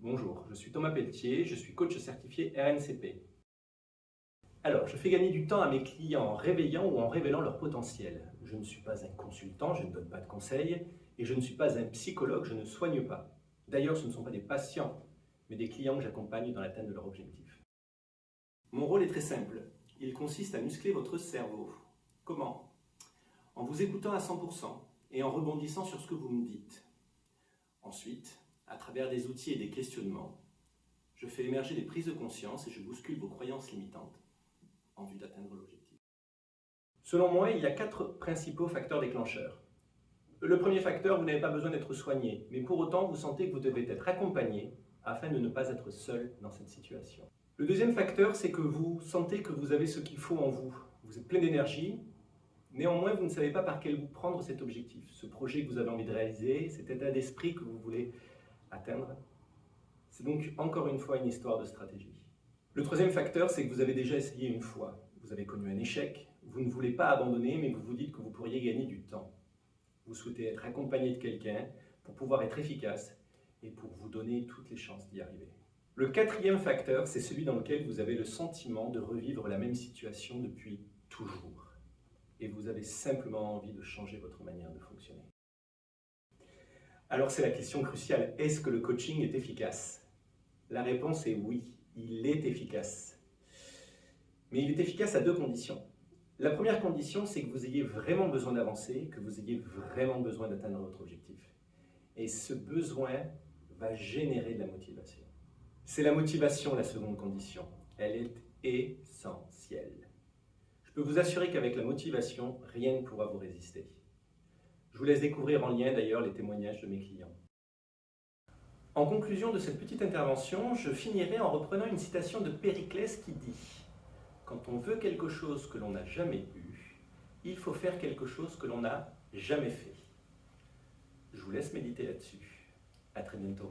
Bonjour, je suis Thomas Pelletier, je suis coach certifié RNCP. Alors, je fais gagner du temps à mes clients en réveillant ou en révélant leur potentiel. Je ne suis pas un consultant, je ne donne pas de conseils, et je ne suis pas un psychologue, je ne soigne pas. D'ailleurs, ce ne sont pas des patients, mais des clients que j'accompagne dans l'atteinte de leur objectif. Mon rôle est très simple, il consiste à muscler votre cerveau. Comment? En vous écoutant à 100% et en rebondissant sur ce que vous me dites. Ensuite, à travers des outils et des questionnements, je fais émerger des prises de conscience et je bouscule vos croyances limitantes en vue d'atteindre l'objectif. Selon moi, il y a 4 principaux facteurs déclencheurs. Le premier facteur, vous n'avez pas besoin d'être soigné, mais pour autant, vous sentez que vous devez être accompagné afin de ne pas être seul dans cette situation. Le deuxième facteur, c'est que vous sentez que vous avez ce qu'il faut en vous. Vous êtes plein d'énergie, néanmoins, vous ne savez pas par quel bout prendre cet objectif, ce projet que vous avez envie de réaliser, cet état d'esprit que vous voulez atteindre. C'est donc encore une fois une histoire de stratégie. Le troisième facteur, c'est que vous avez déjà essayé une fois. Vous avez connu un échec, vous ne voulez pas abandonner, mais vous vous dites que vous pourriez gagner du temps. Vous souhaitez être accompagné de quelqu'un pour pouvoir être efficace et pour vous donner toutes les chances d'y arriver. Le quatrième facteur, c'est celui dans lequel vous avez le sentiment de revivre la même situation depuis toujours. Et vous avez simplement envie de changer votre manière de fonctionner. Alors c'est la question cruciale, est-ce que le coaching est efficace? La réponse est oui, il est efficace. Mais il est efficace à 2 conditions. La première condition, c'est que vous ayez vraiment besoin d'avancer, que vous ayez vraiment besoin d'atteindre votre objectif. Et ce besoin va générer de la motivation. C'est la motivation la seconde condition. Elle est essentielle. Je peux vous assurer qu'avec la motivation, rien ne pourra vous résister. Je vous laisse découvrir en lien d'ailleurs les témoignages de mes clients. En conclusion de cette petite intervention, je finirai en reprenant une citation de Périclès qui dit « Quand on veut quelque chose que l'on n'a jamais eu, il faut faire quelque chose que l'on n'a jamais fait. » Je vous laisse méditer là-dessus. À très bientôt.